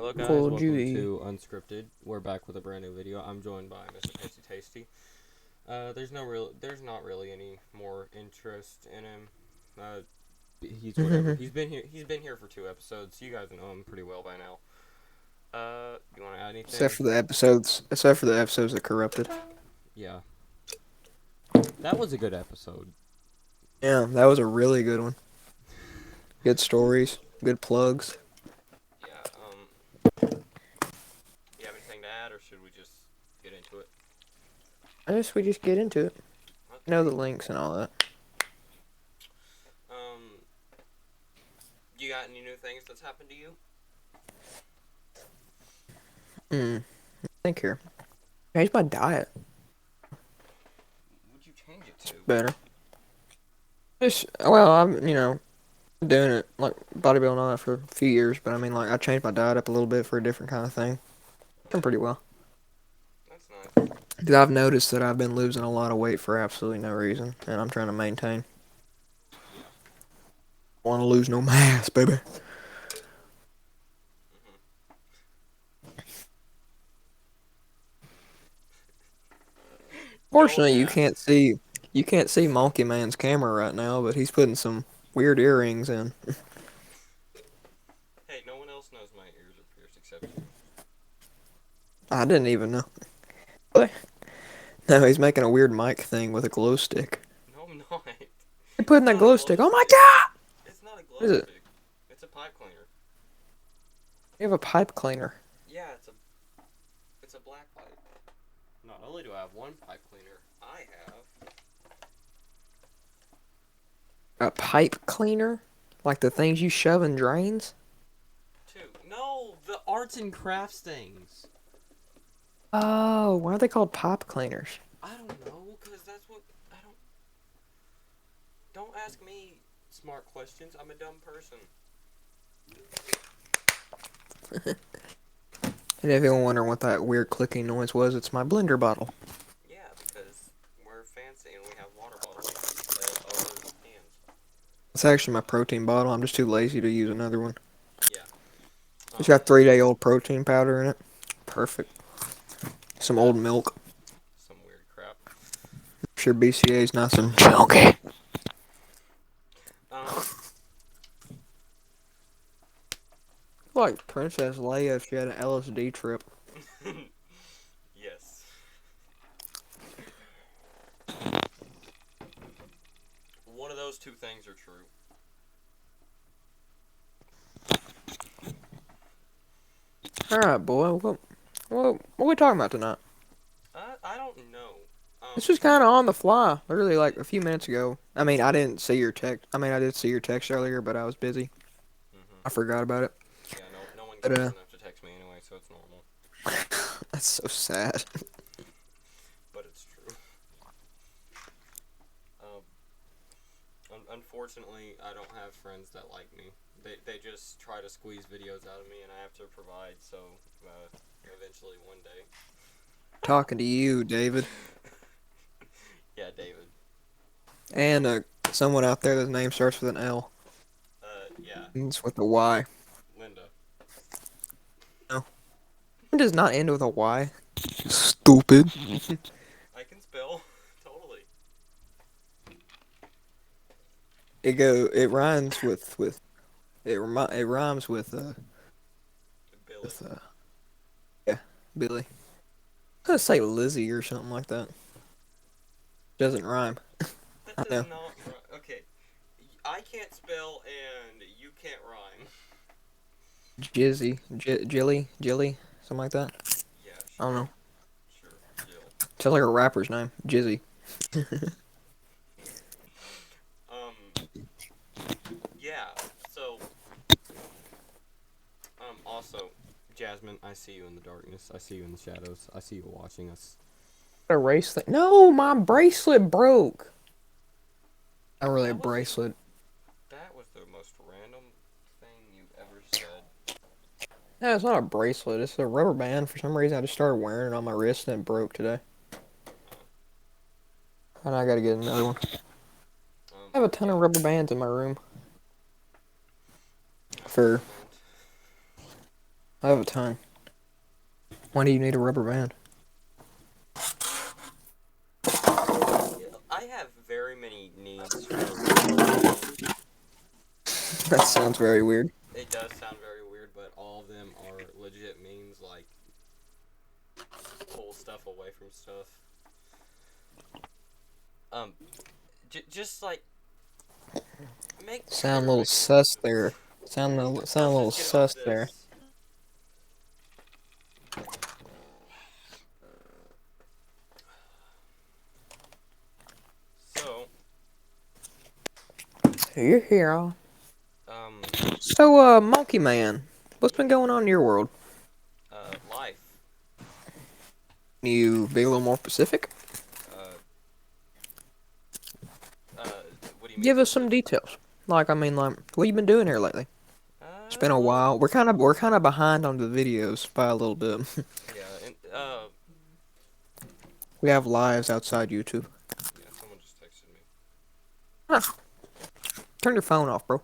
Hello guys, Full welcome Judy. to Unscripted. We're back with a brand new video. I'm joined by Mr. Tasty Tasty. There's not really any more interest in him. Uh, he's whatever. He's been here for 2 episodes. You guys know him pretty well by now. You want to add Except anything? for the episodes. Except for the episodes that corrupted. Yeah, that was a good episode. Yeah, that was a really good one. Good stories. Good plugs. Yeah. You have anything to add, or should we just get into it? I guess we just get into it. Know Okay. the links and all that. Um, you got any new things that's happened to you? Think here. Changed my diet. What'd you change it to? Better. Just well, I'm doing it like bodybuilding and all that for a few years, but I mean like I changed my diet up a little bit for a different kind of thing. Done pretty well. That's nice. Because I've noticed that I've been losing a lot of weight for absolutely no reason, and I'm trying to maintain. Yeah. Want to lose no mass, baby. Mhm. No Fortunately, mass. you can't see Monkey Man's camera right now, but he's putting some weird earrings in. Hey, no one else knows my ears are pierced except you. I didn't even know. What? No, he's making a weird mic thing with a glow stick. No, I'm not. You're putting It's that not a glow glow stick. Oh my stick. god! It's not a What glow is it? stick. It's a pipe cleaner. You have a pipe cleaner. Yeah, it's a black pipe. Not only do I have one pipe cleaner, I have A pipe cleaner? Like the things you shove in drains? two. No, the arts and crafts things. Oh, why are they called pipe cleaners? I don't know, cause that's what I don't. Don't ask me smart questions. I'm a dumb person. And if anyone wondering what that weird clicking noise was, it's my blender bottle. Yeah, because we're fancy and we have water bottles instead of cans. It's actually my protein bottle. I'm just too lazy to use another one. Yeah. It's got 3-day-old protein powder in it. Perfect. Some old That's milk. some weird crap. Sure BCA's not some chunky. Um, Like Princess Leia if she had an LSD trip. yes. One of those two things are true. Alright, boy. What are we talking about tonight? I don't know. This was kind of on the fly. Literally like a few minutes ago. I mean, I didn't see your text. I mean, I did see your text earlier, but I was busy. Mhm. I forgot about it. Yeah, no one But, cares enough to text me anyway, so it's normal. that's so sad. But it's true. Um, unfortunately, I don't have friends that like me. They just try to squeeze videos out of me, and I have to provide. So, eventually, one day. Talking to you, David. Yeah, David. And someone out there that's name starts with an L. Yeah, Ends with a Y. Linda. No. It does not end with a Y. Stupid. I can spell. Totally. It rhymes with it rhymes Billy. with yeah, Billy. I was gonna say Lizzie or something like that. Doesn't rhyme. That I does know. not rhyme. Okay. I can't spell and you can't rhyme. Jilly, something like that. Yeah, I don't sure. know. Sure. Jill. Sounds like a rapper's name. Jizzy. Um, yeah. So, also, Jasmine, I see you in the darkness. I see you in the shadows. I see you watching us. A race thing. No, my bracelet broke. Not really a That was the bracelet. that was the most random thing you've ever said. No, it's not a bracelet. It's a rubber band. For some reason, I just started wearing it on my wrist and it broke today. Uh, And I gotta get another one. I have a ton yeah, of rubber bands in my room. I still For don't. I have a ton. Why do you need a rubber band? Yeah, I have very many needs for a rubber band. That sounds very weird. It does sound very weird, but all of them are legit means like pull stuff away from stuff. Um, just like make Sound a better little sus excuses. there. Sound a Let's little just get on with sus there. this. So, You're here. um, So, Monkey Man, what's been going on in your world? life. Can you be a little more specific? Uh, uh, what do you mean Give us some specific? details. Like, I mean, like, what you been doing here lately? It's been a Well, while. We're kind of behind on the videos by a little bit. yeah, and We have lives outside YouTube. yeah, someone just texted me. Huh. Turn your phone off, bro.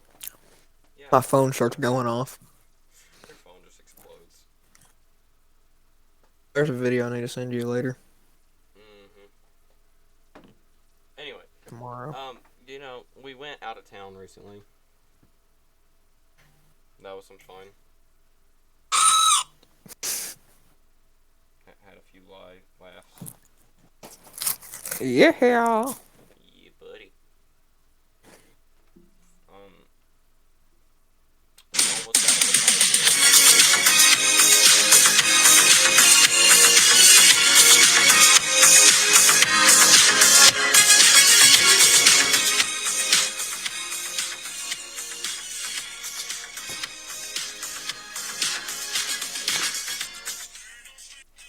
Yeah, My phone starts going off. your phone just explodes. There's a video I need to send you later. Mm-hmm. Anyway, Tomorrow. we went out of town recently. That was some fun. Had a few live laughs. Yeah. Yeah, buddy. Um, almost got hit by a bullet.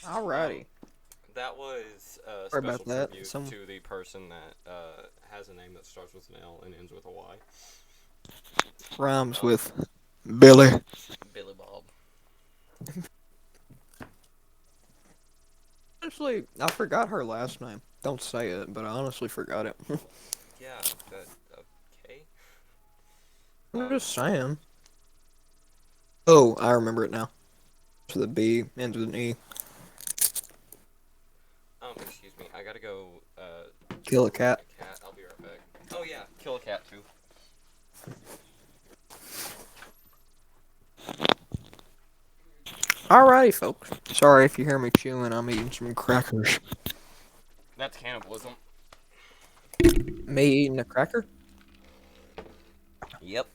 Alrighty. That was a Sorry special about that. tribute Some to the person that has a name that starts with an L and ends with a Y. rhymes Um, with Billy. Billy Bob. Honestly, I forgot her last name. Don't say it, but I honestly forgot it. Yeah, that okay. I'm Um, just saying. Oh, I remember it now. To the B, ends with an E. excuse me. I gotta go Kill a walk cat. my cat. I'll be right back. Oh yeah, kill a cat too. Alrighty, folks. Sorry if you hear me chewing. I'm eating some crackers. That's cannibalism. Me eating a cracker? Yep.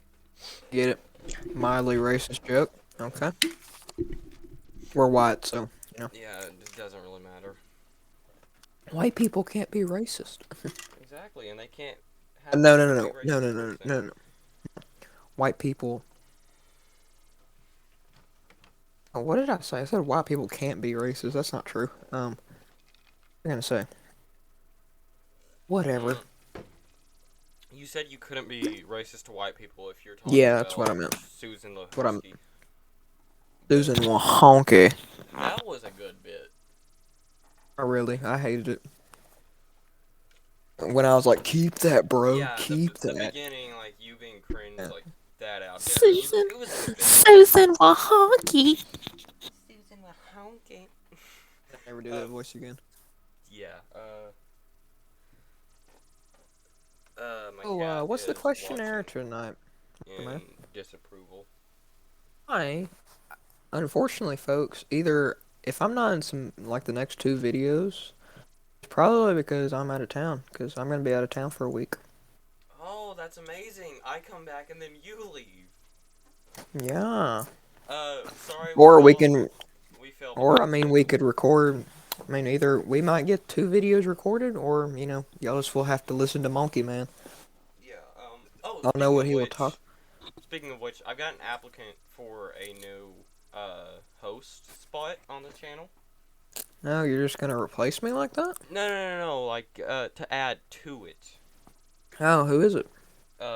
Get it? Mildly racist joke. Okay. We're white, so, you know. Yeah, it doesn't really matter. White people can't be racist. Exactly, and they can't No, no, no, be no. No, racist no, no, towards them. no, no. White people. Oh, what did I say? I said white people can't be racist. That's not true. I'm gonna say. Whatever. Mm, you said you couldn't be racist to white people if you're talking Yeah, that's about what I meant. Susan What I'm. Lahusky. But Susan Wahonky. that was a good bit. Oh, really? I hated it. When I was like, keep that, bro. Yeah, Keep the that. beginning, like you being cringe, Yeah. like that out there. Susan. It was a good bit. Susan Wahonky. Susan Lahusky. I'll never do Uh, that voice again. yeah. My Oh, cat what's the is questionnaire watching tonight, man? in disapproval. Hi. Unfortunately, folks, either if I'm not in some like the next two videos, it's probably because I'm out of town. Because I'm gonna be out of town for a week. Oh, that's amazing! I come back and then you leave. Yeah. Sorry, Or we can, we failed to or I mention mean, it. we could record. I mean, either we might get two videos recorded, or y'all just will have to listen to Monkey Man. Yeah. Oh, I'll know what he will talk. speaking of which, I've got an applicant for a new host spot on the channel. No, you're just gonna replace me like that? No. Like to add to it. Oh, who is it?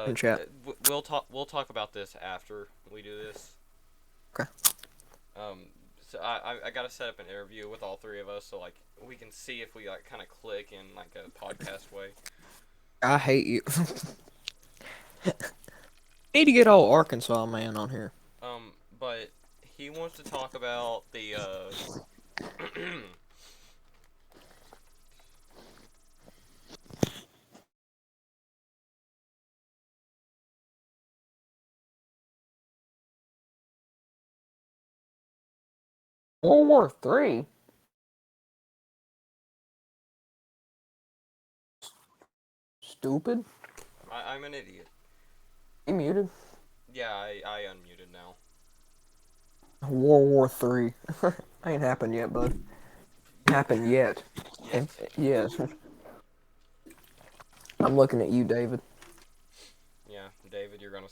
In chat. We'll talk about this after we do this. Okay. So I gotta set up an interview with all three of us so like we can see if we like kind of click in like a podcast way. I hate you. Need to get old Arkansas man on here. But he wants to talk about the World War III. Stupid. I'm an idiot. You muted. Yeah, I unmuted now. World War III. Ain't happened yet, bud. Happened yet. Yet. Yes. I'm looking at you, David. Yeah, David, you're gonna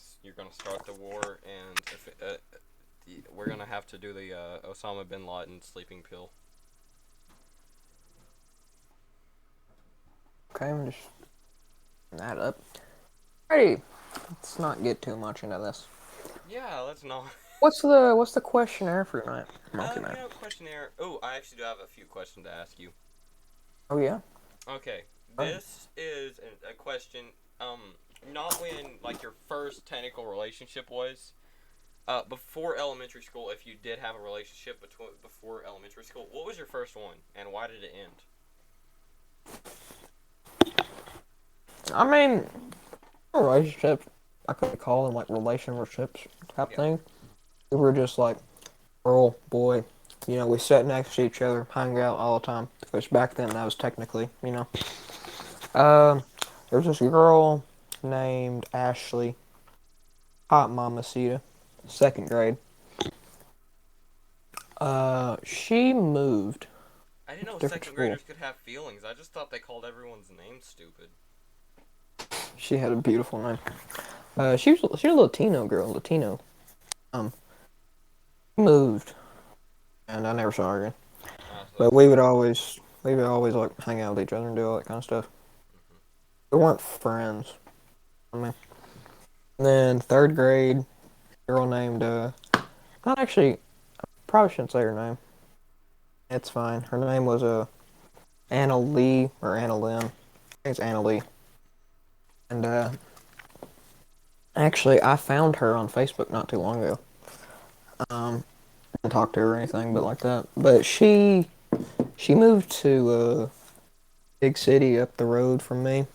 start the war, and if we're gonna have to do the Osama bin Laden sleeping pill. Okay, I'm just that up. Hey, let's not get too much into this. Yeah, let's not. What's the questionnaire for tonight, Monkey Man? Questionnaire. Oh, I actually do have a few questions to ask you. Oh yeah. Okay, All right. this is a question. Not when like your first technical relationship was. Before elementary school, if you did have a relationship before elementary school, what was your first one, and why did it end? I mean, relationships. I could call them like relationships type Yeah. thing. We were just like girl, boy. You know, we sat next to each other, hung out all the time. Because back then that was technically, you know. Um, there was this girl named Ashley, hot mamacita, second grade. She moved I didn't to know a different second school. graders could have feelings. I just thought they called everyone's name stupid. She had a beautiful name. She was a Latino girl, Latino. Um, moved, and I never saw her again. So But that's kind of. we would always like hang out with each other and do all that kind of stuff. Hmm. We weren't friends. I mean, and then third grade, girl named not actually, probably shouldn't say her name. It's fine. Her name was Anna Lee or Anna Lynn. I think it's Anna Lee. And actually, I found her on Facebook not too long ago. Didn't talk to her or anything, but like that. But she moved to a big city up the road from me.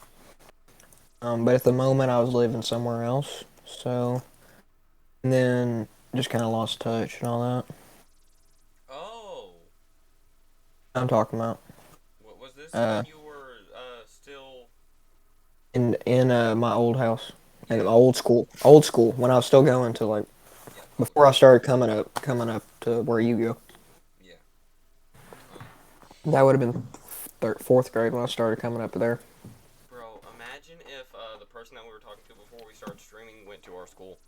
But at the moment, I was living somewhere else. So, and then just kind of lost touch and all that. Oh, I'm talking about what was this uh when you were still? in my old house, in my Yeah, old school when I was still going to like yeah, old before I school. started coming up to where you go. Yeah. Um, That would have been fourth grade when I started coming up there. bro, imagine if the person that we were talking to before we started streaming went to our school.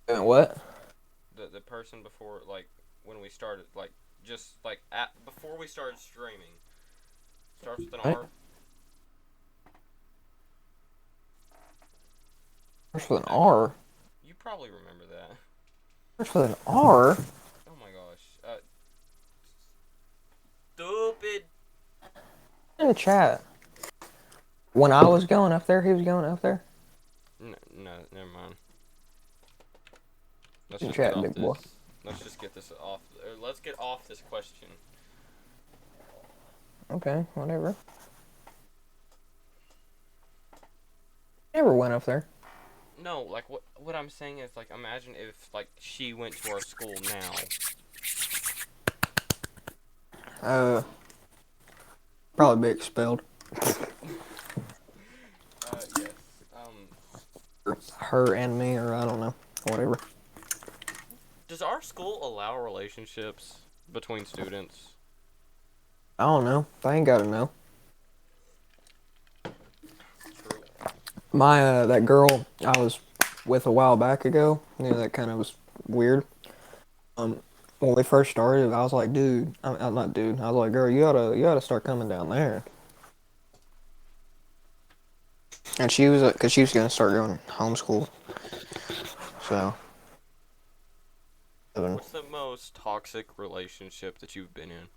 What? The person before like when we started like just like at before we started streaming starts with an Right? R. First with an Actually, R. you probably remember that. First with an R. Oh my gosh. Stupid. In the chat. When I was going up there, he was going up there. No, no, never mind. Let's In the just get chat, off big boy. this. Let's just get this off. Or let's get off this question. Okay, whatever. Never went up there. No, like what I'm saying is like imagine if like she went to our school now. Uh, Probably be expelled. Yes. Her and me, or I don't know, whatever. Does our school allow relationships between students? I don't know. I ain't gotta know. True. My that girl I was with a while back ago, you know, that kind of was weird. Um, when we first started, I was like, dude, I'm not dude. I was like, girl, you oughta start coming down there. And she was, cause she was gonna start going homeschool. So, I'd What's the most toxic relationship that you've been in?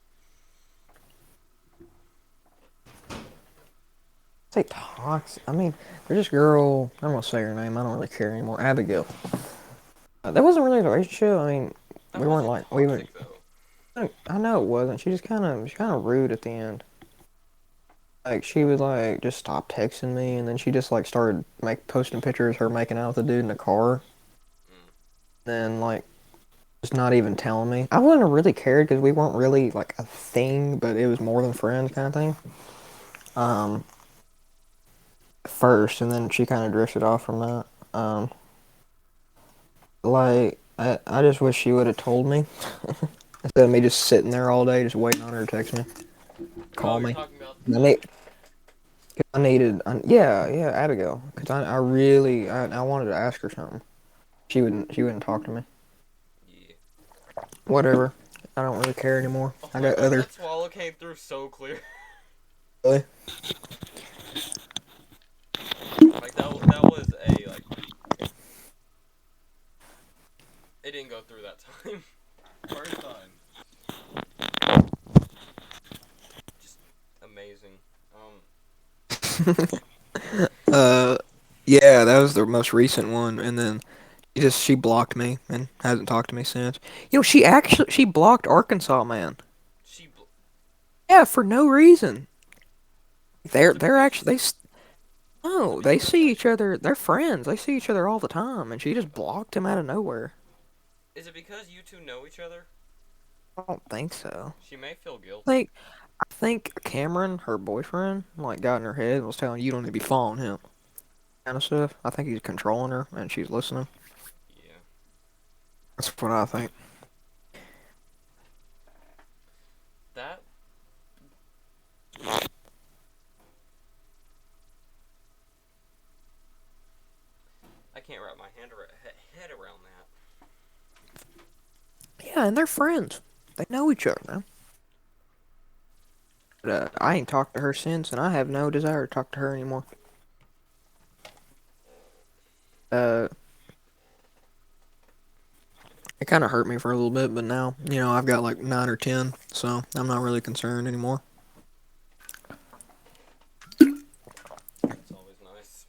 say toxic. I mean, there's this girl. I'm gonna say her name. I don't really care anymore. Abigail. That wasn't really a relationship. I mean, That we weren't wasn't like we were. toxic though. I know it wasn't. She kind of rude at the end. Like she would like just stop texting me, and then she just like started posting pictures her making out with the dude in the car. Mm. Then like just not even telling me. I wouldn't have really cared because we weren't really like a thing, but it was more than friends kind of thing. Um, First, and then she kind of drifted off from that. Like I just wish she would have told me instead of me just sitting there all day just waiting on her to text me, Oh, call you're me. talking about I need, yeah, Abigail, because I really, I wanted to ask her something. She wouldn't talk to me. yeah. Whatever. I don't really care anymore. Oh I my got god, other. that swallow came through so clear. Really? Like that was a like it didn't go through that time. First time. Just amazing. Um, uh, yeah, that was the most recent one, and then she blocked me and hasn't talked to me since. She blocked Arkansas man. she Yeah, for no reason. is it They're because actually is it no, they because see like each other. They're friends. They see each other all the time, and she just blocked him out of nowhere. is it because you two know each other? I don't think so. She may feel guilty. Like I think Cameron, her boyfriend, like got in her head and was telling you don't need to be following him, kind of stuff. I think he's controlling her, and she's listening. Yeah. That's what I think. That I can't wrap my head around that. Yeah, and they're friends. They know each other, man. But I ain't talked to her since, and I have no desire to talk to her anymore. Uh, it kind of hurt me for a little bit, but now, I've got like 9 or 10, so I'm not really concerned anymore. That's always nice.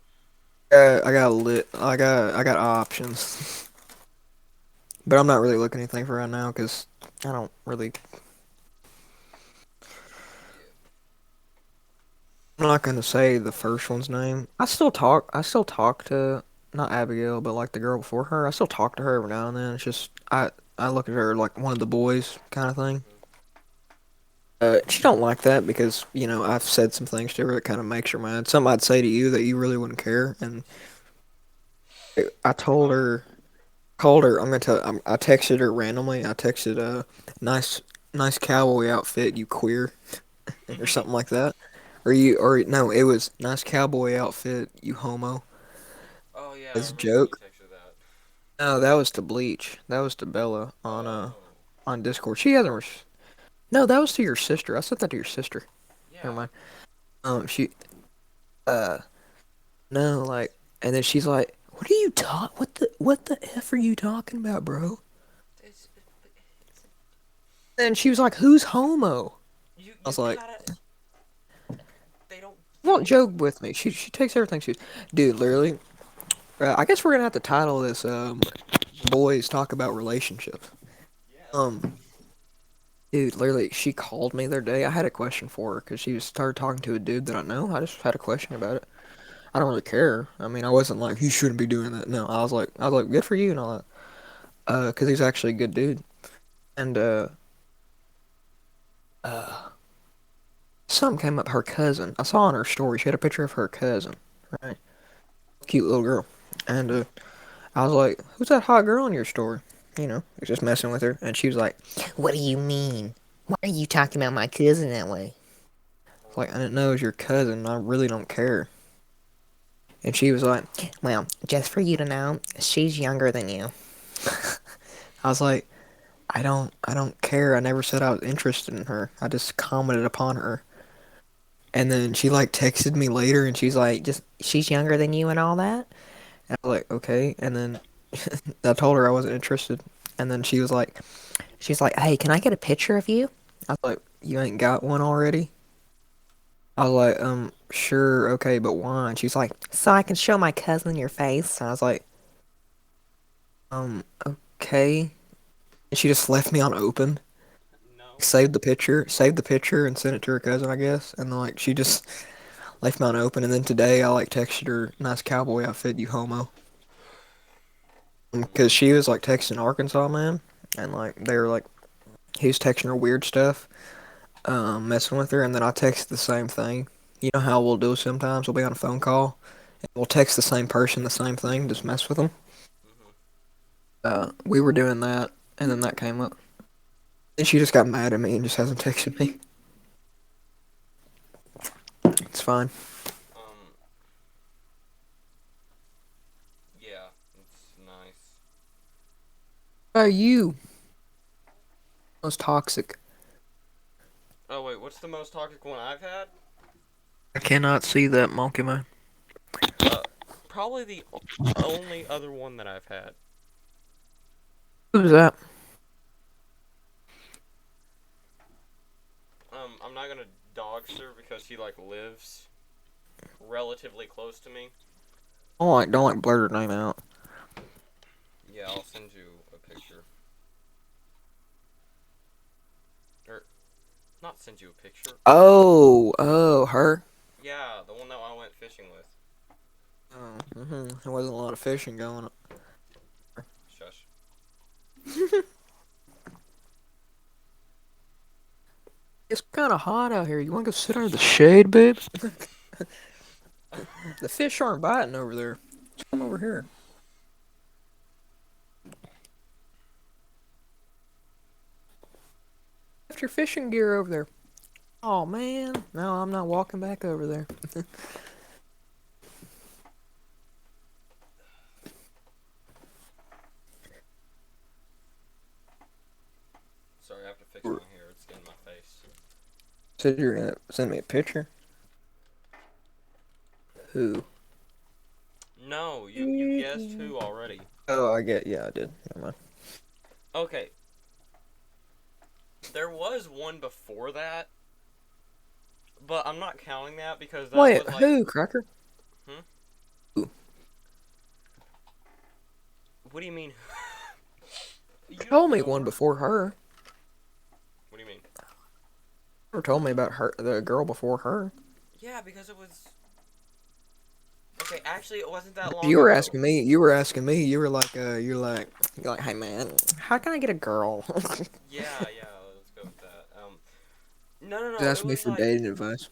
I got options, but I'm not really looking anything for right now because I don't really. Yeah. I'm not gonna say the first one's name. I still talk to not Abigail, but like the girl before her. I still talk to her every now and then. It's just I look at her like one of the boys kind of thing. Mhm. She don't like that because I've said some things to her that kind of makes her mad. Something I'd say to you that you really wouldn't care, and I told Um. her, called her. I'm gonna tell. I texted her randomly. I texted nice nice cowboy outfit, you queer, or something like that. Or no, it was nice cowboy outfit, you homo, Oh yeah, I as a remember when you joke. texted that. No, that was to Bleach. That was to Bella Oh. on Discord. She hasn't. No, that was to your sister. I sent that to your sister. Never Yeah. mind. She uh no like, and then she's like, "What are you talk? What the f are you talking about, bro?" It's And she was like, "Who's homo?" I you was like, gotta. They don't "Won't get. joke with me." She takes everything she's. Dude, literally. I guess we're gonna have to title this "Boys Talk About Relationships." Yeah. Um, Dude, literally, she called me the other day. I had a question for her because she started talking to a dude that I know. I just had a question about it. I don't really care. I mean, I wasn't like you shouldn't be doing that. No, I was like, good for you and all that. Because he's actually a good dude. And something came up. Her cousin. I saw on her story. She had a picture of her cousin. Right, cute little girl. And I was like, who's that hot girl in your story? Just messing with her. And she was like, what do you mean? Why are you talking about my cousin that way? It's like, I didn't know it was your cousin. I really don't care. And she was like, well, just for you to know, she's younger than you. I was like, I don't care. I never said I was interested in her. I just commented upon her. And then she like texted me later and she's like, just she's younger than you and all that. And I was like, okay. And then I told her I wasn't interested. And then she's like, hey, can I get a picture of you? I was like, you ain't got one already? I was like, sure, okay, but why? And she's like, so I can show my cousin your face. And I was like, Okay. And she just left me on open. No. Saved the picture, and sent it to her cousin, I guess. And like she just left me on open. And then today I like texted her, "Nice cowboy outfit, you homo." Because Yeah. she was like texting Arkansas man, and like they were like he was texting her weird stuff, messing with her, and then I texted the same thing. You know how we'll do sometimes? We'll be on a phone call, and we'll text the same person the same thing, just mess with them. Mhm. We were doing that, and then that came up. And she just got mad at me and just hasn't texted me. It's fine. Um. Yeah. It's nice. How about you? Most toxic. Oh wait, what's the most toxic one I've had? I cannot see that monkey man. Uh, Probably the only other one that I've had. Who's that? I'm not gonna dox her because she like lives relatively close to me. Don't like blurt her name out. Yeah, I'll send you a picture. Or not send you a picture. Oh, her. Yeah, the one that I went fishing with. Oh, There wasn't a lot of fishing going on. Shush. It's kind of hot out here. You want to go sit under the shade, babe? The fish aren't biting over there. Come over here. Left your fishing gear over there. Oh man, no, I'm not walking back over there. Sorry, I have to fix my hair. It's getting my face. Said you're gonna send me a picture. Who? No, you guessed who already. Oh, yeah, I did. Never mind. Okay, there was one before that, but I'm not counting that because that Wait, was like, who, Cracker? hmm? Who? What do you mean? You You don't told me know one her? before her. What do you mean? Never told me about her, the girl before her. Yeah, because it was. Okay, actually, it wasn't that long You were ago. asking me. You were asking me. You're like, hey man, how can I get a girl? Yeah, yeah, let's go with that. No, no, You no. asked me for dating advice.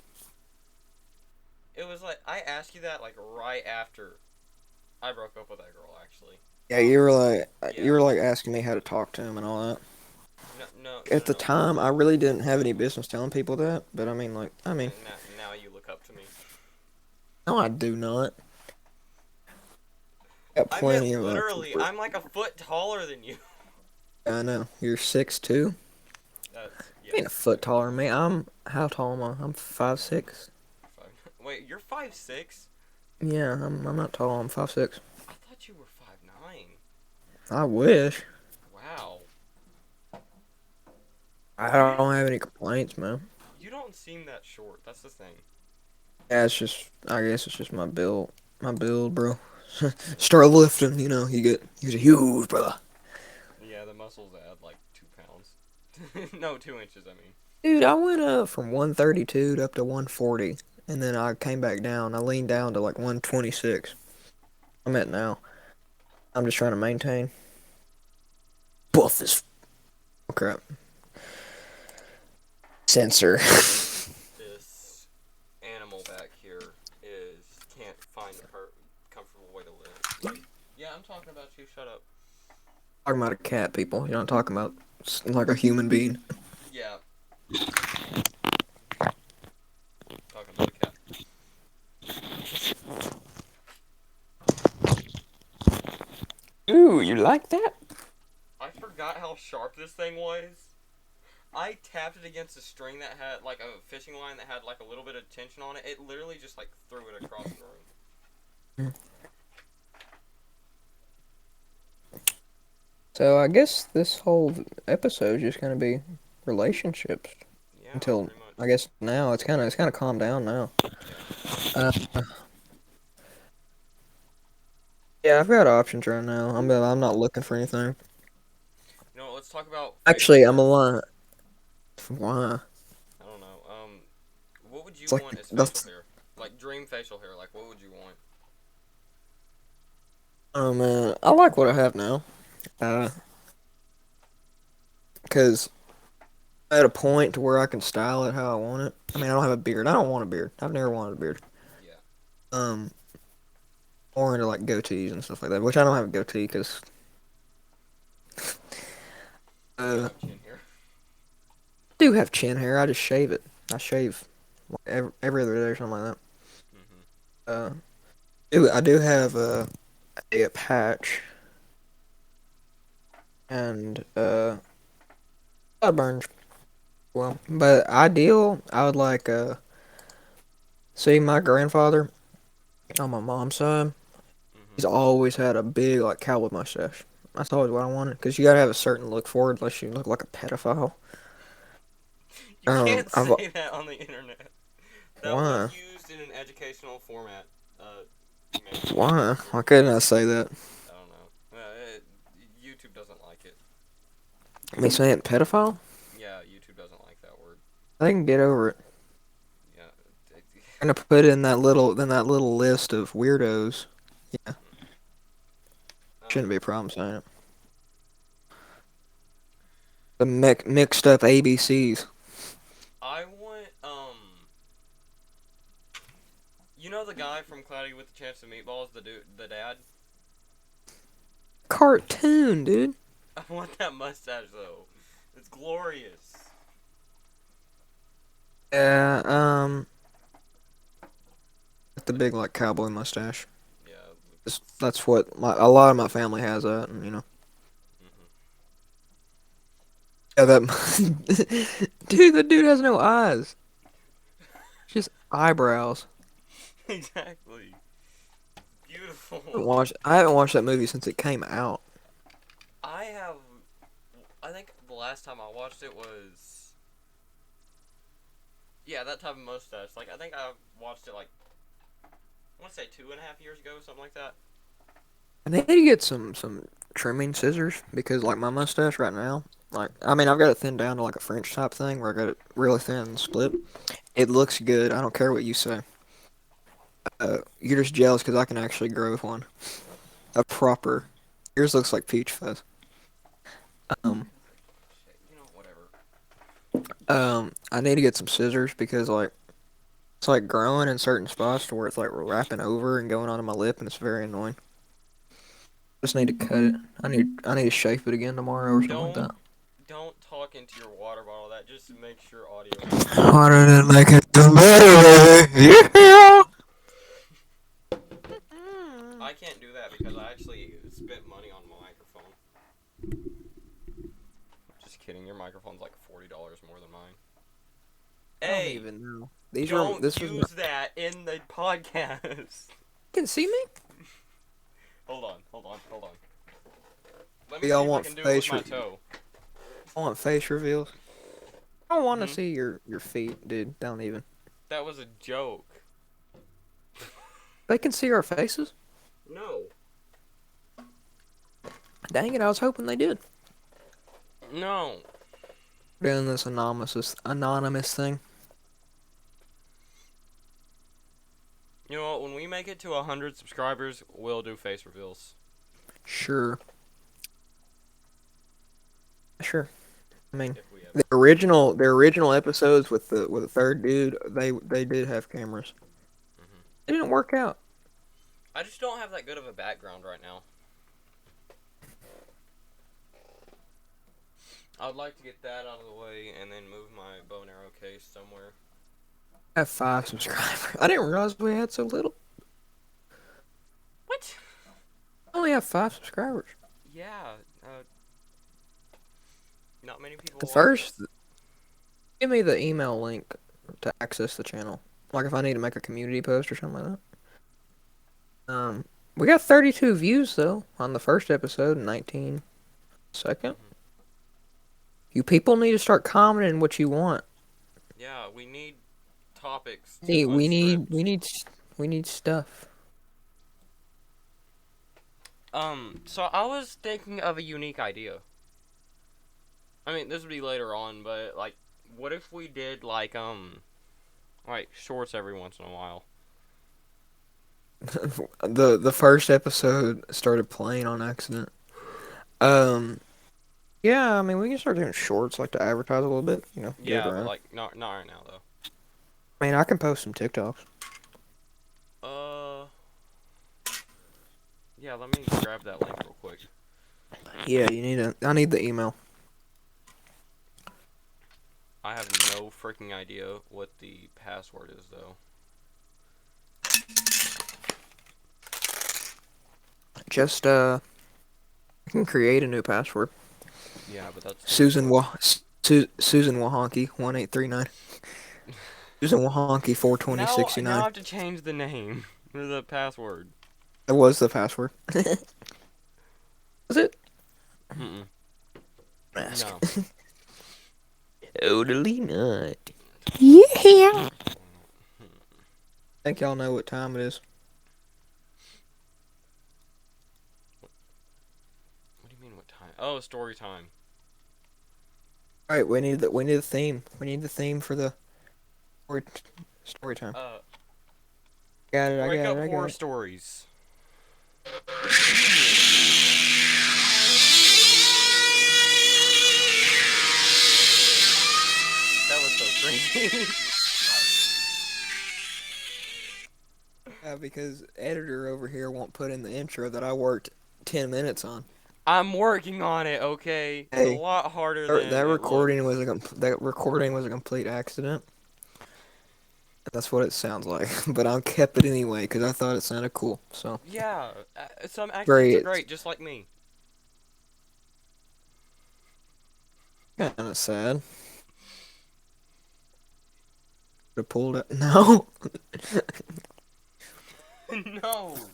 It was like I asked you that like right after I broke up with that girl. Actually, Yeah, you yeah. were like asking me how to talk to him and all that. No, no, no, At no, the no. time, I really didn't have any business telling people that, but I mean, And now you look up to me. no, I do not. Got I meant plenty of literally. for. I'm like a foot taller than you. I know you're 6'2". That's Ain't a yes. foot taller than me. I'm how tall am I? I'm 5'6". Wait, you're 5'6"? Yeah, I'm not tall. I'm 5'6". I thought you were 5'9". I wish. Wow. I You don't have any complaints, man. you don't seem that short. That's the thing. Yeah, I guess it's just my build. My build, bro. Start lifting, you get huge, brother. Yeah, the muscles add like 2 pounds. No, 2 inches. I mean. Dude, I went up from 132 to up to 140, and then I came back down. I leaned down to like 126. I'm at now. I'm just trying to maintain. Buff as oh, crap. Sensor. This animal back here can't find a comfortable way to live. Yeah, I'm talking about you. Shut up. Talking about a cat, people. You're not talking about like a human being. Yeah, talking about a cat. Ooh, you like that? I forgot how sharp this thing was. I tapped it against a string that had like a fishing line that had like a little bit of tension on it. It literally just like threw it across the room. So I guess this whole episode is just gonna be relationships Yeah, until pretty much. I guess now it's kind of calmed down now. Yeah. Uh, Yeah, I've got options right now. I'm not looking for anything. You know what, let's talk about facial Actually, I'm hair. a lot. Why? I don't know. What would you It's like want as facial that's. hair? Like dream facial hair. Like what would you want? Oh man, I like what I have now. Cause at a point to where I can style it how I want it. I mean, I don't have a beard. I don't want a beard. I've never wanted a beard. Yeah. Um, More into like goatees and stuff like that, which I don't have a goatee because You don't uh, have chin hair. I do have chin hair. I just shave it. I shave like every other day or something like Mhm. that. I do have a patch and sideburns. Well, but ideal, I would like see my grandfather on my mom's side. Mhm. He's always had a big like cowboy mustache. That's always what I wanted because you gotta have a certain look for it, unless you look like a pedophile. You can't I've say that on the internet. That was why used in an educational format. Maybe why 5 years why ago. couldn't I say that? I don't know. YouTube doesn't like it. Me saying pedophile? Yeah, YouTube doesn't like that word. I can get over it. Yeah. I'm gonna put it in that little list of weirdos. Yeah, shouldn't be a um, problem saying it. The mixed up ABCs. I want you know the guy from Cloudy with a Chance of Meatballs, the dude, the dad. Cartoon, dude. I want that mustache though. It's glorious. Yeah, the big like cowboy mustache. Yeah. That's what a lot of my family has that, and you know. Mhm. Yeah, that dude. The dude has no eyes, just eyebrows. Exactly. Beautiful. I haven't watched that movie since it came out. I have. I think the last time I watched it was. Yeah, that type of mustache. Like I think I watched it like I want to say 2.5 years ago, something like that. I need to get some trimming scissors because like my mustache right now, like I mean I've got it thinned down to like a French type thing where I got it really thin and split. It looks good. I don't care what you say. You're just jealous because I can actually grow one. A proper. Yours looks like peach fuzz. Um, Shit, you know, whatever. I need to get some scissors because like it's like growing in certain spots to where it's like wrapping over and going onto my lip and it's very annoying. Just need to cut it. I need to shape it again tomorrow or something like Don't that. don't talk into your water bottle. That just makes your audio worse. Why did it make it the better way? Yeah. I can't do that because I actually spent money on my microphone. Just kidding. Your microphone's like $40 more than mine. I don't Hey, even know. These were don't this was not. use that in the podcast. You can see me? Hold on, hold on, hold on. Let Do me see y'all if I want can do it with my toe. I want face reveals? I don't want to Hmm. see your feet, dude. Don't even. That was a joke. They can see our faces. No. Dang it! I was hoping they did. No. Doing this anonymous thing. You know what? When we make it to 100 subscribers, we'll do face reveals. Sure, sure. I mean, If we ever. the original episodes with the third dude, they did have cameras. Hmm. It didn't work out. I just don't have that good of a background right now. I'd like to get that out of the way and then move my bow and arrow case somewhere. I have 5 subscribers. I didn't realize we had so little. What? I only have 5 subscribers. Yeah. Not many people The watch us. first, give me the email link to access the channel. Like if I need to make a community post or something like that. We got 32 views though on the first episode, and 19 second. Hmm. You people need to start commenting what you want. Yeah, we need topics to Hey, unscript. we need stuff. So I was thinking of a unique idea. I mean, this would be later on, but like, what if we did like shorts every once in a while? The first episode started playing on accident. Um, yeah, I mean we can start doing shorts like to advertise a little bit, get it Yeah, but around. like not right now though. I mean I can post some TikToks. Uh, yeah. Let me grab that link real quick. Yeah, I need the email. I have no freaking idea what the password is though. Just I can create a new password. Yeah, but that's too Susan slow. Wah Susan Wahonky 1839. Susan Wahonky Now I 42069. have to change the name or the password. That was the password. Was it? Mm-mm. Ask. No. Totally not. Totally not. Yeah. Totally not. I think y'all know what time it is. What do you mean? What time? Oh, story time. All right, we need the theme. We need the theme for the story, story time. Uh, Got it. I Break got it. up I got horror it. stories. That was so cringy. Because editor over here won't put in the intro that I worked 10 minutes on. I'm working on it. Okay, it's a Hey, lot harder than that it recording looks. was that recording was a complete accident. That's what it sounds like. But I kept it anyway because I thought it sounded cool. So Yeah, some accidents are very great, just like me. kind of sad. Could have pulled it. No. No,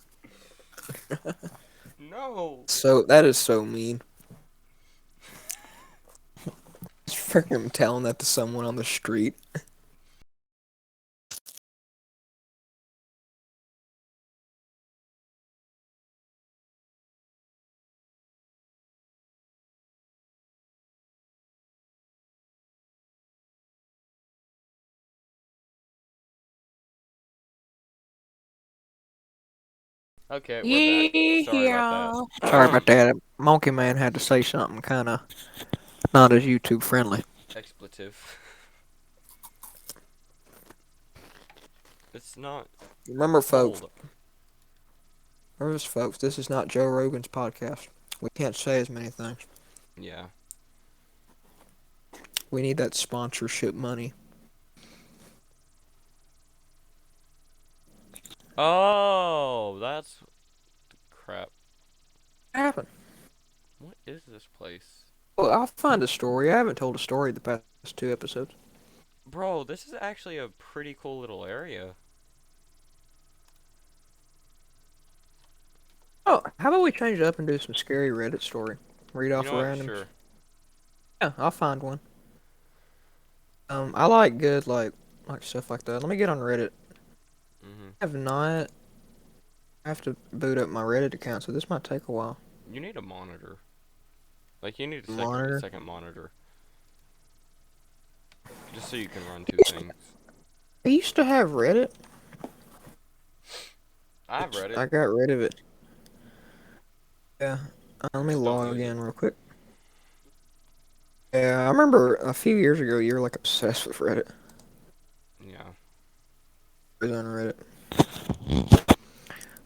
no. So that is so mean. Just freaking telling that to someone on the street. Okay, we're back. Sorry about that. Yeah. Sorry about that. Monkey Man had to say something kind of not as YouTube friendly. Expletive. It's not Remember, folks. cold. Remember, folks. This is not Joe Rogan's podcast. We can't say as many things. Yeah. We need that sponsorship money. Oh, that's crap. What happened? What is this place? Well, I'll find a story. I haven't told a story the past 2 episodes. Bro, this is actually a pretty cool little area. Oh, how about we change it up and do some scary Reddit story? Read You off know what? randoms. Sure. Yeah, I'll find one. I like good like stuff like that. Let me get on Reddit. Mm-hmm. I have not. I have to boot up my Reddit account, so this might take a while. You need a monitor. Like, you need a Monitor. second monitor. Just so you can run two things. I used to have Reddit. I've read it. I got rid of it. Yeah. Let I me still log use it. in real quick. Yeah, I remember a few years ago you were like obsessed with Reddit. Yeah. I was on Reddit.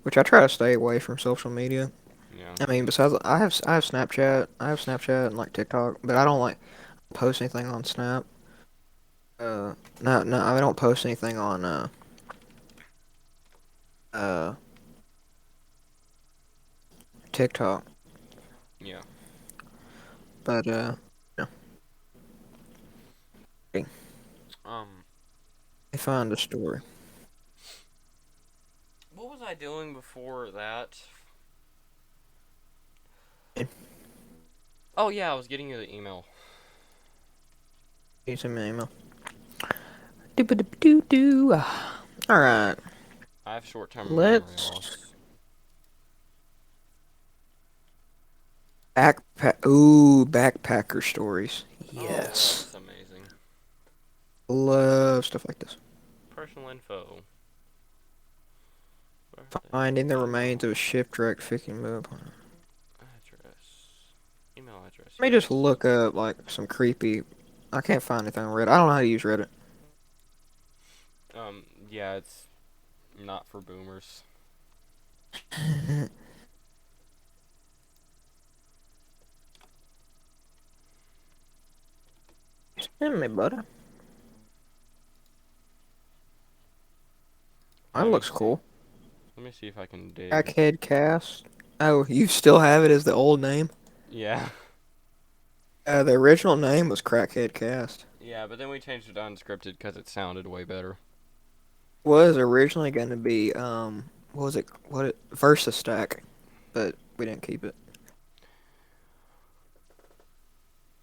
Which I try to stay away from social media. Yeah. I mean, besides I have Snapchat. I have Snapchat and like TikTok, but I don't like post anything on Snap. No, I don't post anything on uh TikTok. Yeah. But no. Um, I find a story. what was I doing before that? Oh, yeah, I was getting you the email. You send me an email. Do. All Yeah. right. I have short-term memory Let's loss. Backpacker stories. Oh, Yes. that's amazing. Love stuff like this. Personal info. Birthday. Finding the remains of a Email. shipwrecked Viking move. Address. Email address. Let me just Yes. look up like some creepy. I can't find anything on Reddit. I don't know how to use Reddit. Yeah, it's not for boomers. Send me, buddy. That Let me looks see. cool. Let me see if I can dig. Crackhead Cast. Oh, you still have it as the old name? Yeah. The original name was Crackhead Cast. Yeah, but then we changed it to unscripted because it sounded way better. Was originally going to be what was it? Versus Stack, but we didn't keep it.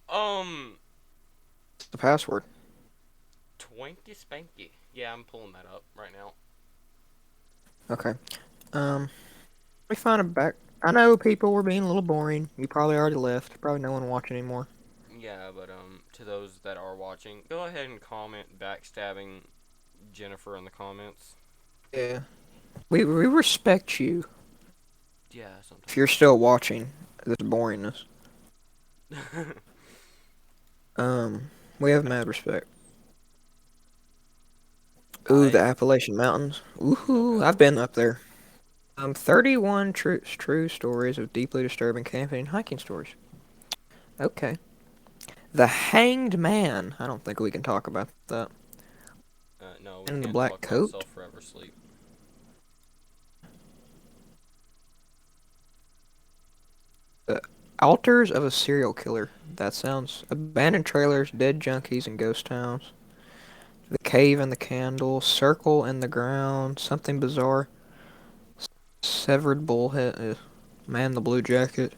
Um, It's the password. Twinky Spanky. Yeah, I'm pulling that up right now. Okay. Let me find a back. I know people were being a little boring. You probably already left. Probably no one watching anymore. Yeah, but to those that are watching, go ahead and comment backstabbing Jennifer in the comments. Yeah. We respect you Yeah, if you're sometimes. still watching this boringness. We have mad respect. Ooh, the I Appalachian Mountains. Ooh, okay. I've been up there. 31 true stories of deeply disturbing camping and hiking stories. Okay. The Hanged Man. I don't think we can talk about that. No, we Man in the can't black talk about coat. self forever sleep. The Altars of a Serial Killer. That sounds abandoned trailers, dead junkies, and ghost towns. The Cave and the Candle. Circle in the Ground. Something bizarre. Severed Bullhead. Man in the Blue Jacket.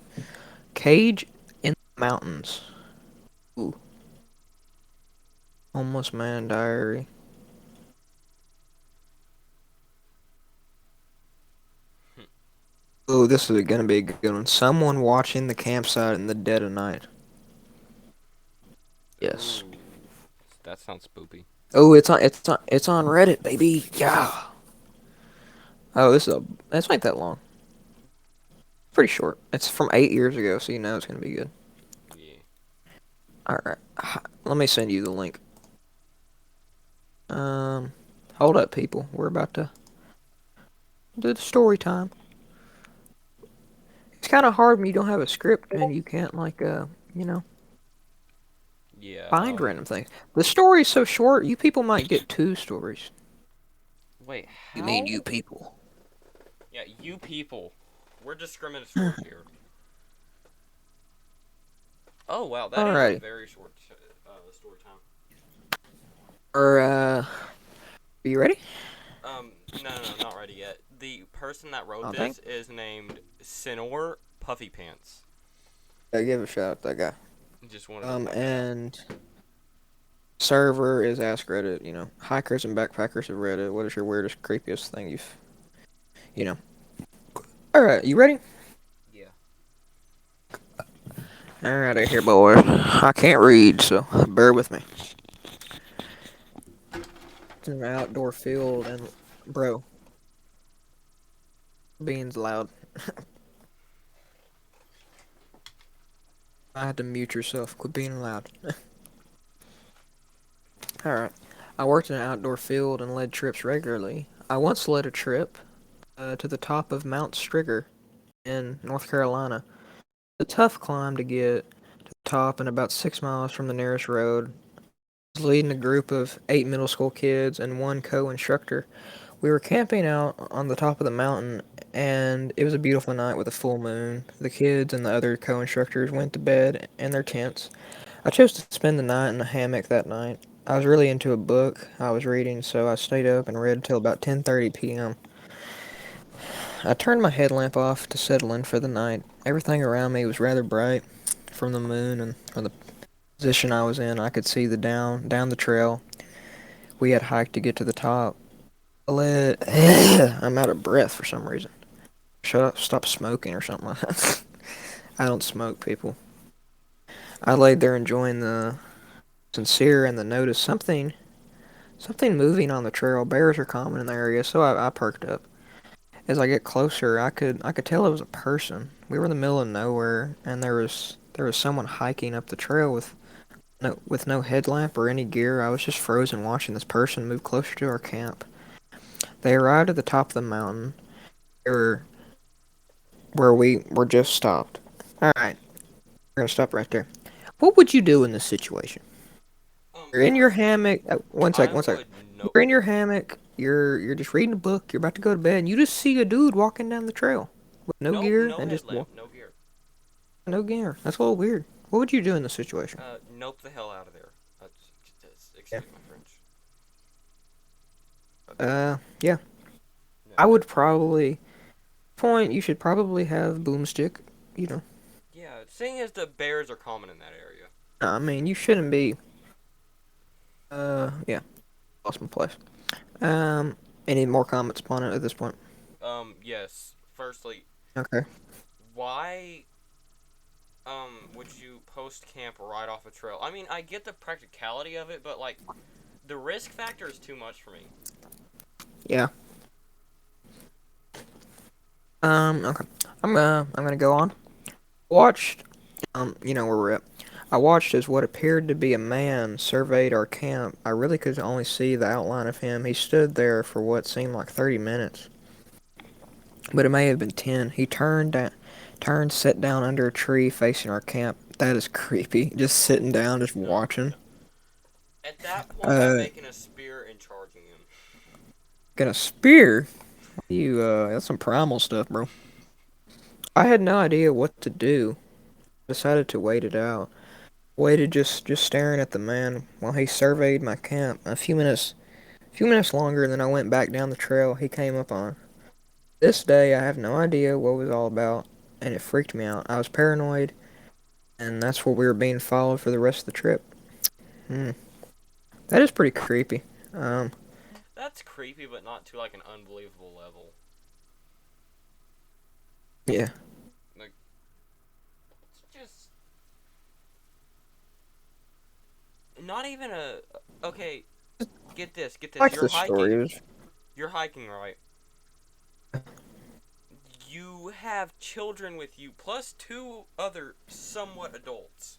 Cage in the Mountains. Ooh. Homeless Man Diary. Ooh, this is gonna be a good one. Someone watching the campsite in the dead of night. Yes. Ooh, that sounds spoopy. Oh, it's on Reddit, baby. Yeah. Oh, this ain't that long. Pretty short. It's from 8 years ago, so you know it's gonna be good. Yeah. All right. Let me send you the link. Hold up, people. We're about to do the story time. It's kind of hard when you don't have a script and you can't you know, Yeah. find random things. The story's so short, you people might get two stories. Wait, You mean how? you people? Yeah, you people. We're discriminatory here. Oh wow, that is a Alrighty. very short story time. Are you ready? No, no, no, not ready yet. The person that wrote Oh dang. this is named Sinor Puffy Pants. Yeah, give a shout out to that guy. Just wanted to point that out. And server is Ask Reddit. You know, hikers and backpackers have Reddit. What is your weirdest, creepiest thing you know? All right, you ready? Yeah. All right, here, boys. I can't read, so bear with me. It's an outdoor field, and bro, being's loud. I had to mute yourself. Quit being loud. All right. I worked in an outdoor field and led trips regularly. I once led a trip to the top of Mount Stringer in North Carolina. A tough climb to get to the top and about 6 miles from the nearest road. I was leading a group of 8 middle school kids and one co-instructor. We were camping out on the top of the mountain, and it was a beautiful night with a full moon. The kids and the other co-instructors went to bed in their tents. I chose to spend the night in a hammock that night. I was really into a book I was reading, so I stayed up and read till about 10:30 p.m. I turned my headlamp off to settle in for the night. Everything around me was rather bright from the moon, and from the position I was in, I could see the down the trail we had hiked to get to the top. I'm out of breath for some reason. Shut up, stop smoking or something like that. I don't smoke, people. I laid there enjoying the sincere and the notice something moving on the trail. Bears are common in the area, so I perked up. As I get closer, I could tell it was a person. We were in the middle of nowhere, and there was someone hiking up the trail with no headlamp or any gear. I was just frozen watching this person move closer to our camp. They arrived at the top of the mountain. They were where we were just stopped. All right, we're gonna stop right there. What would you do in this situation? You're in your Personally, hammock. One I second, one second. would nope. You're in your hammock. You're just reading a book. You're about to go to bed, and you just see a dude walking down the trail with no Nope, gear no and just headlamp, no gear. no gear. That's a little weird. What would you do in this situation? Nope the hell out of there. Yeah. Excuse my French. Yeah. No. I would probably point. You should probably have boomstick. You know. Yeah, seeing as the bears are common in that area. I mean, you shouldn't be. Yeah. Lost my place. Um. Any more comments upon it at this point? Yes. Firstly, Okay. why would you post camp right off a trail? I mean, I get the practicality of it, but like the risk factor is too much for me. Yeah. Okay. I'm gonna go on. Watched. You know where we're at. I watched as what appeared to be a man surveyed our camp. I really could only see the outline of him. He stood there for what seemed like 30 minutes, but it may have been 10. He turned, sat down under a tree facing our camp. That is creepy. Just sitting down, just No. watching. At that point, I'm Uh, making a spear and charging him. got a spear. That's some primal stuff, bro. I had no idea what to do. Decided to wait it out. Waited just staring at the man while he surveyed my camp. A few minutes longer, and then I went back down the trail he came up on. This day, I have no idea what it was all about, and it freaked me out. I was paranoid, and that's what we were being followed for the rest of the trip. Hmm. That is pretty creepy. Um, That's creepy, but not to like an unbelievable level. yeah. Like, it's just not even a. Okay, get this, get I this. like You're the story. hiking. It was, You're hiking, right? You have children with you, plus two other somewhat adults.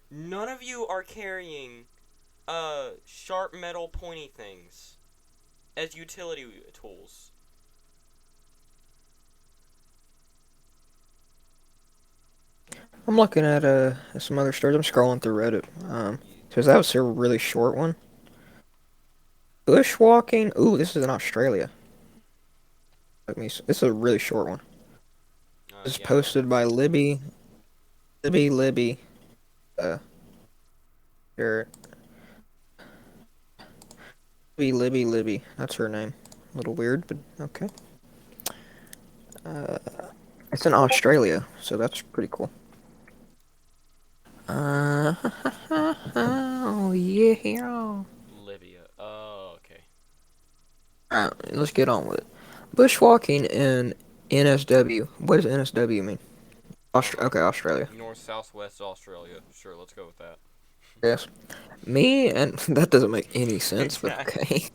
None of you are carrying sharp metal pointy things as utility tools. I'm looking at some other stories. I'm scrolling through Reddit. Because that was a really short one. Bushwalking. Ooh, this is in Australia. This is a really short one. This is Yeah, I'm looking posted by too. Libby. Uh, here, Libby. That's her name. A little weird, but okay. Uh, it's in Australia, so that's pretty cool. Uh, oh yeah. Libya. Oh, okay. Alright, let's get on with it. Bushwalking in NSW. What does NSW mean? Okay, Australia. North Southwest Australia. Sure, let's go with that. Yes. Me and that doesn't make any sense, but Exactly. okay.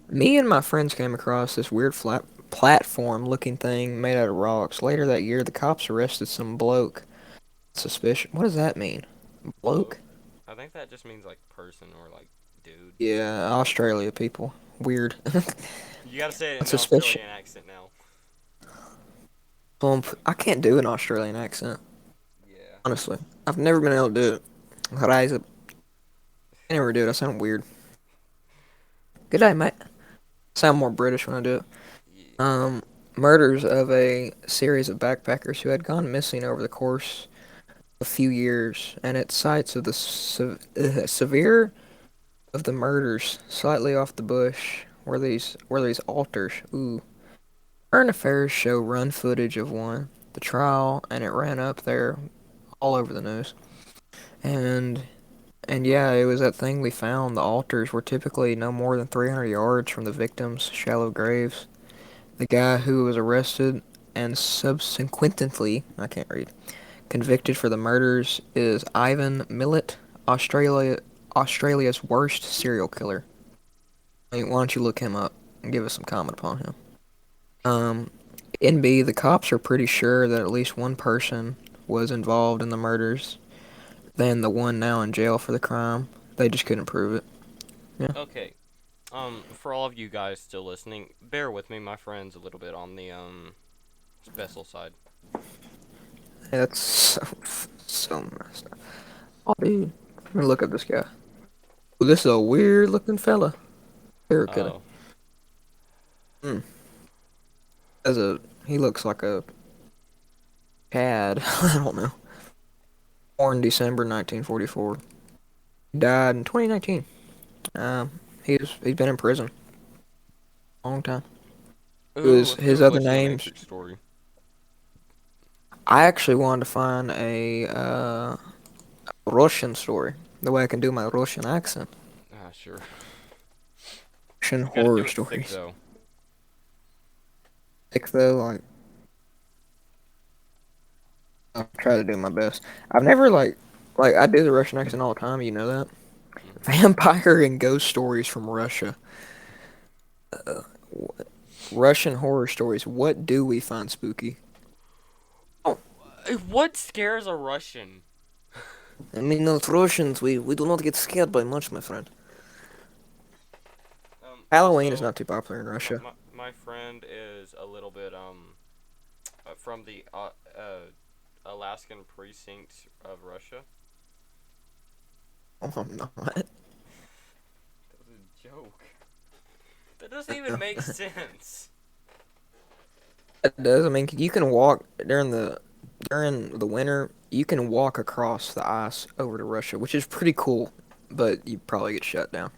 Me and my friends came across this weird flat platform looking thing made out of rocks. Later that year, the cops arrested some bloke. Suspicion. What does that mean? Bloke. Bloke? I think that just means like person or like dude. Yeah, Australia people. Weird. You gotta say it in an Suspicion. Australian accent now. I can't do an Australian accent. Yeah. Honestly, I've never been able to do it. Rise up. I never do it. I sound weird. Good day, mate. Sound more British when I do it. Yeah. Murders of a series of backpackers who had gone missing over the course of a few years, and at sites of the severe of the murders, slightly off the bush, were these altars. Ooh, current affairs show run footage of one, the trial, and it ran up there all over the news. And and yeah, it was that thing we found. The altars were typically no more than 300 yards from the victims' shallow graves. The guy who was arrested and subsequently, I can't read, convicted for the murders is Ivan Millet, Australia's worst serial killer. Why don't you look him up and give us some comment upon him? Um, NB, the cops are pretty sure that at least one person was involved in the murders, than the one now in jail for the crime. They just couldn't prove it. Yeah. Okay. For all of you guys still listening, bear with me. My friend's a little bit on the special side. Hey, that's so messed up. Oh, dude. Let me look at this guy. Ooh, this is a weird looking fella. Serial killer. Oh. Hmm. As a, he looks like a cad. I don't know. Born December 1944. Died in 2019. He's been in prison a long time. Ooh, let's do His a other glitchy in the names. Matrix story. I actually wanted to find a Russian story. The way I can do my Russian accent. Ah, sure. Russian You gotta horror do it thick stories. though. Thick though, like I'll try to do my best. I've never like I do the Russian accent all the time. You know that. Hmm. Vampire and ghost stories from Russia. Russian horror stories. What do we find spooky? Oh, What scares a Russian? I mean, those Russians, we do not get scared by much, my friend. Halloween is Also, not too popular in Russia. my friend is a little bit from the Alaskan precinct of Russia. Oh, no, what? That was a joke. That doesn't even make sense. It does. I mean, you can walk during the winter. You can walk across the ice over to Russia, which is pretty cool, but you probably get shut down.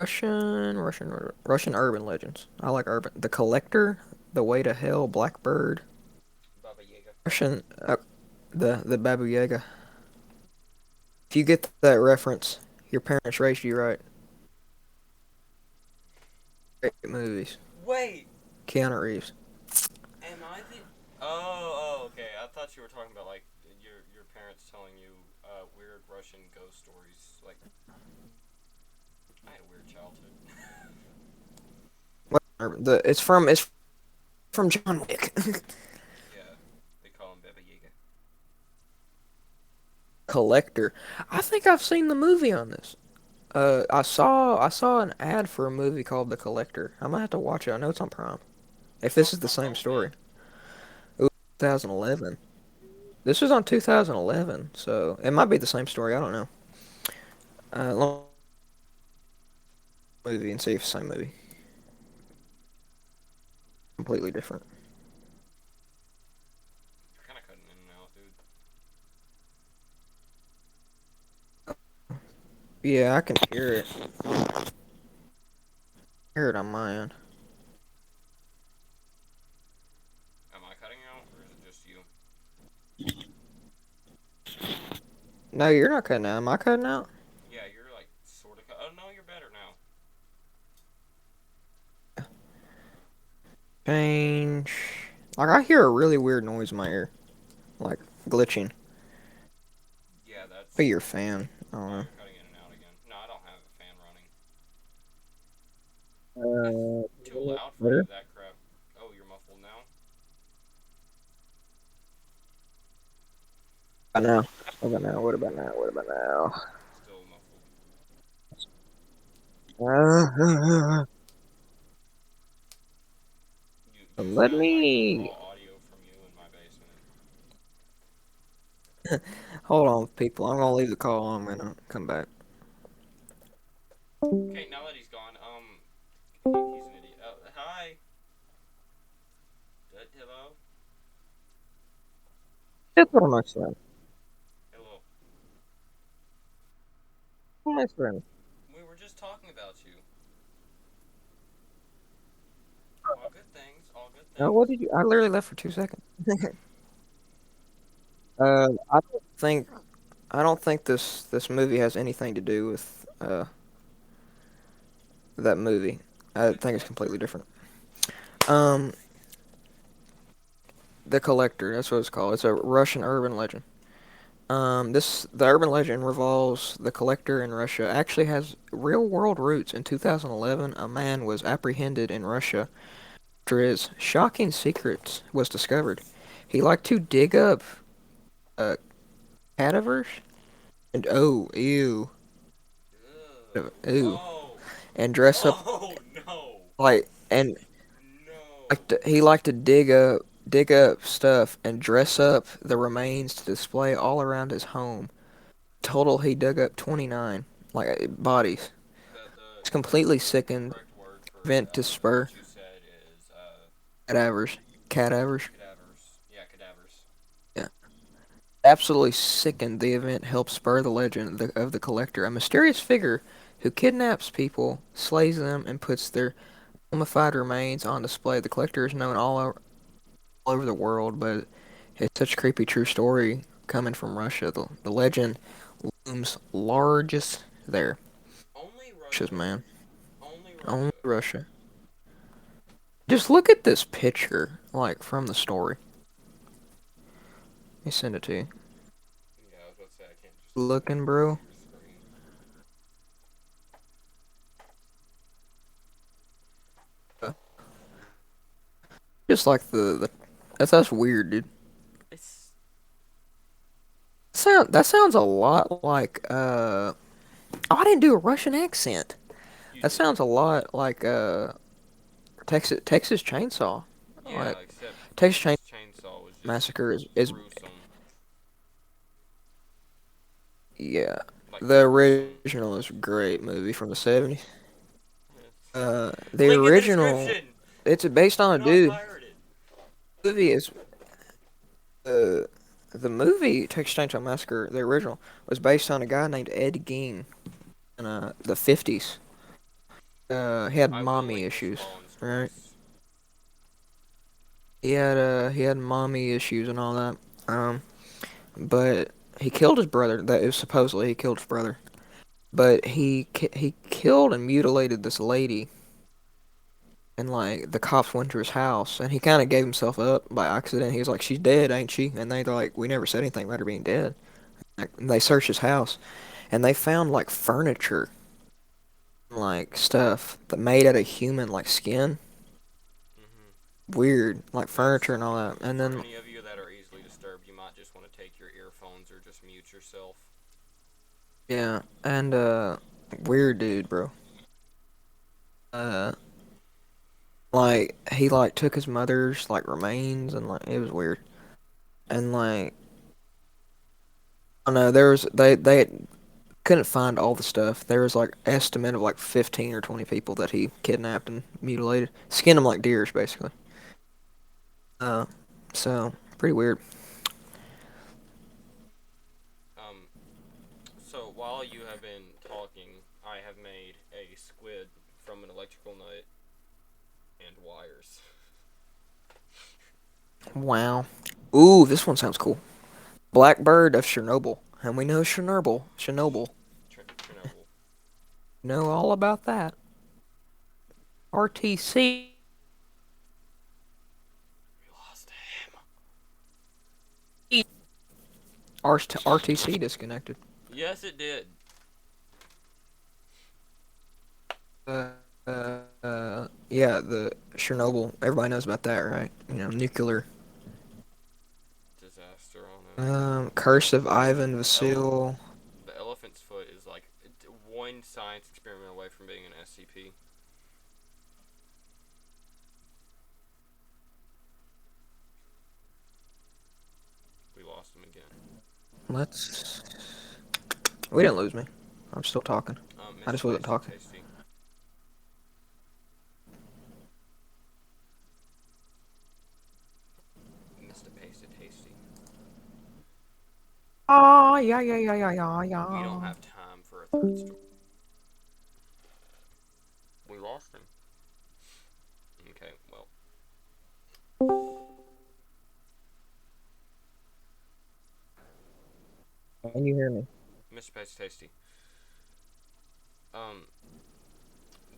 Russian urban legends. I like urban. The Collector, The Way to Hell, Blackbird. Baba Yaga. Russian, the Babu Yaga. If you get that reference, your parents raised you right. Great movies. Wait, Keanu Reeves. am I the? Oh, okay. I thought you were talking about like your parents telling you weird Russian ghost stories. Like I had a weird childhood. It's from John Wick. Yeah, they call him Baba Yaga. Collector. I think I've seen the movie on this. I saw an ad for a movie called The Collector. I might have to watch it. I know it's on Prime. If this is the How same old, man? story. Ooh, 2011. This was on 2011, so it might be the same story. I don't know. Long movie and see if it's the same movie. Completely different. You're kind of cutting in and out, dude. Yeah, I can hear it. Hear it on my end. Am I cutting out, or is it just you? No, you're not cutting out. Am I cutting out? Yeah, you're like sort of. Oh no, you're better now. Change. Like I hear a really weird noise in my ear, like glitching. Yeah, Be that's. your fan. I don't Oh, know. you're cutting in and out again. No, I don't have a fan running. It's too loud for you. Better? That crap. Oh, you're muffled now. I know. What about now? What about now? What about now? Still muffled. You Let sound like the me raw audio from you in my basement. hold on, people. I'm gonna leave the call. I'm gonna come back. Okay, now that he's gone, he's an idiot. Hi. Hello. That's what my friend. Hello. My friend. We were just talking about you. All good things. All good No, what things. did you? I literally left for 2 seconds. I don't think this movie has anything to do with that movie. I The think it's completely collector. different. Um, the Collector. That's what it's called. It's a Russian urban legend. The urban legend revolves the Collector in Russia. Actually has real world roots. In 2011, a man was apprehended in Russia after his shocking secrets was discovered. He liked to dig up uh, cadavers and Ugh. ew, Oh. and dress up Oh no. like and No. he liked to dig up stuff and dress up the remains to display all around his home. Total, he dug up 29 bodies. It's completely The sickened. correct word for Event to spur what you said is cadavers. Cadavers. cadavers. Yeah, cadavers. Yeah. Absolutely sickened. The event helped spur the legend of the Collector, a mysterious figure who kidnaps people, slays them, and puts their mummified remains on display. The Collector is known all over the world, but it's such a creepy true story coming from Russia. The legend looms largest there. Only Russia's Russia. man. Only Only Russia. Russia. Just look at this picture, like from the story. Let me send it to you. Yeah, I was about to say I can't just Looking, see bro. your screen. Uh, Just like the that's weird, dude. It's That sounds a lot like oh, I didn't do a Russian accent. you That did. sounds a lot like Texas Chainsaw. Like Yeah, except Texas Chainsaw Texas Chainsaw was just Massacre is gruesome. yeah. Like The gruesome. original is a great movie from the 70s. The Link in the original description. it's based on Do a not dude. pirate it. Movie is uh the movie Texas Chainsaw Massacre, the original, was based on a guy named Ed Gein in the 50s. He had I will mommy link this issues, while in right? stories. He had mommy issues and all that. But he killed his brother. That is supposedly he killed his brother. But he killed and mutilated this lady, and like the cops went to his house, and he kind of gave himself up by accident. He was like, "She's dead, ain't she?" And they're like, "We never said anything about her being dead." And they searched his house, and they found like furniture, like stuff that made out of human like skin. Hmm. Weird, like furniture That's and all that. And for then any of you that are easily disturbed. You might just want to take your earphones or just mute yourself. yeah, and weird dude, bro. Uh, like he like took his mother's like remains and like it was weird. And like I don't know, they couldn't find all the stuff. There was like estimate of like 15 or 20 people that he kidnapped and mutilated, skinned them like deers basically. Uh, so pretty weird. Um, so while you have been talking, I have made a squid from an electrical nut and wires. Wow. Ooh, this one sounds cool. Blackbird of Chernobyl, and we know Chernobyl. Chernobyl. Know all about that. RTC. We lost him. RTC disconnected. Yes, it did. Uh, yeah, the Chernobyl. Everybody knows about that, right? Nuclear. Disaster on a Curse of the Ivan ele- Vasil. the elephant's foot is like one science experiment away from being an SCP. We lost him again. Let's. We didn't lose me. I'm still talking. I Mr. just wasn't Tasty talking. Tasty. Mr. Pasty Tasty. Oh, yeah, yeah, yeah, yeah, yeah, We don't yeah. have time for a third story. We lost him. Okay, well, Can you hear me? Mr. Pasty Tasty. Um,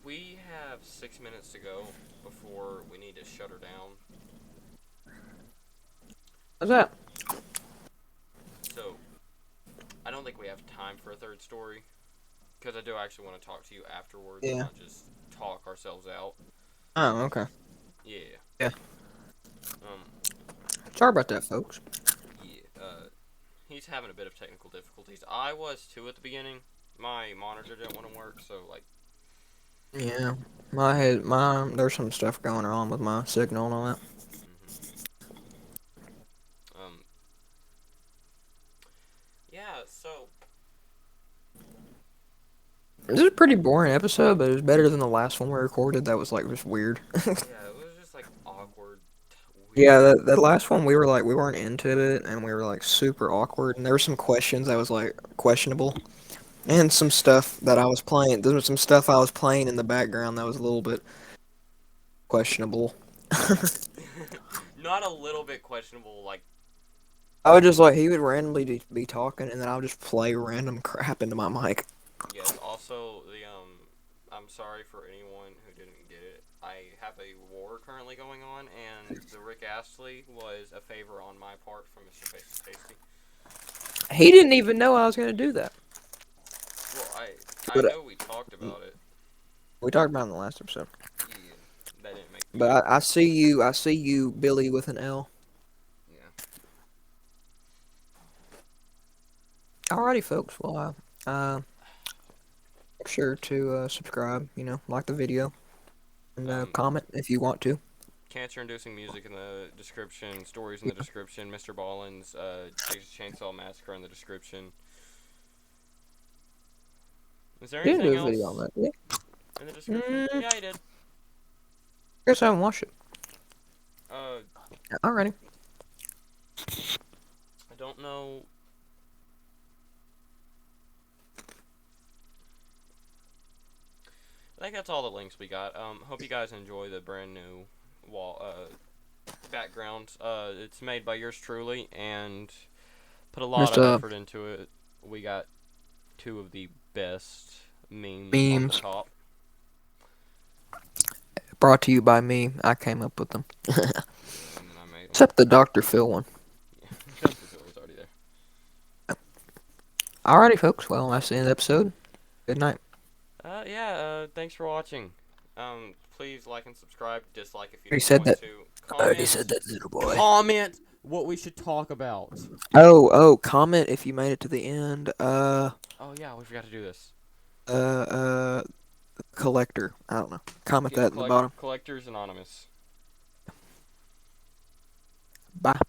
we have 6 minutes to go before we need to shut her down. What's that? So I don't think we have time for a third story because I do actually want to talk to you afterwards and Yeah. not just talk ourselves out. Oh, okay. Yeah. Yeah. Um. Sorry about that, folks. Yeah. He's having a bit of technical difficulties. I was too at the beginning. My monitor didn't want to work, so like. Yeah. There's some stuff going on with my signal and all that. Mhm. Um. Yeah. So. This is a pretty boring episode, but it was better than the last one we recorded. That was like just weird. Yeah, it was just like awkward, Yeah, weird. that last one we were like we weren't into it, and we were like super awkward, and there were some questions that was like questionable, and some stuff that I was playing. There was some stuff I was playing in the background that was a little bit questionable. Not a little bit questionable, like. I would just like he would randomly be talking, and then I would just play random crap into my mic. Yes. Also, I'm sorry for anyone who didn't get it. I have a war currently going on, and the Rick Astley was a favor on my part from Mr. Tasty. He didn't even know I was gonna do that. Well, I But know we talked about it. we talked about it in the last episode. Yeah, that didn't make me. But I see you, Billy with an L. Yeah. Alrighty, folks. Well, make sure to subscribe. Like the video and Um, comment if you want to. Cancer-inducing music in the description. Stories in the description. Mr. Ballin's Texas Chainsaw Massacre in the description. Is there You didn't anything do a video on else that, did in the you? description? Yeah, I did. Guess I haven't watched it. Uh, Alrighty. I don't know. I think that's all the links we got. Hope you guys enjoy the brand new wall background. It's made by yours truly and put a lot of Just effort into it. We got two of the best memes on the memes top. brought to you by me. I came up with them. Yeah, and then I made them. Except the Dr. Phil one. Yeah, Dr. Phil was already there. Alrighty, folks. Well, that's the end of the episode. Good night. Yeah. Thanks for watching. Please like and subscribe. Dislike if you Already don't said want that. to. I already Comment. said that, little boy. Comment what we should talk about. Comment if you made it to the end. Oh yeah, we forgot to do this. Uh, uh, collector. I don't know. Comment Yeah, that in the bottom. Collectors Anonymous. Bye.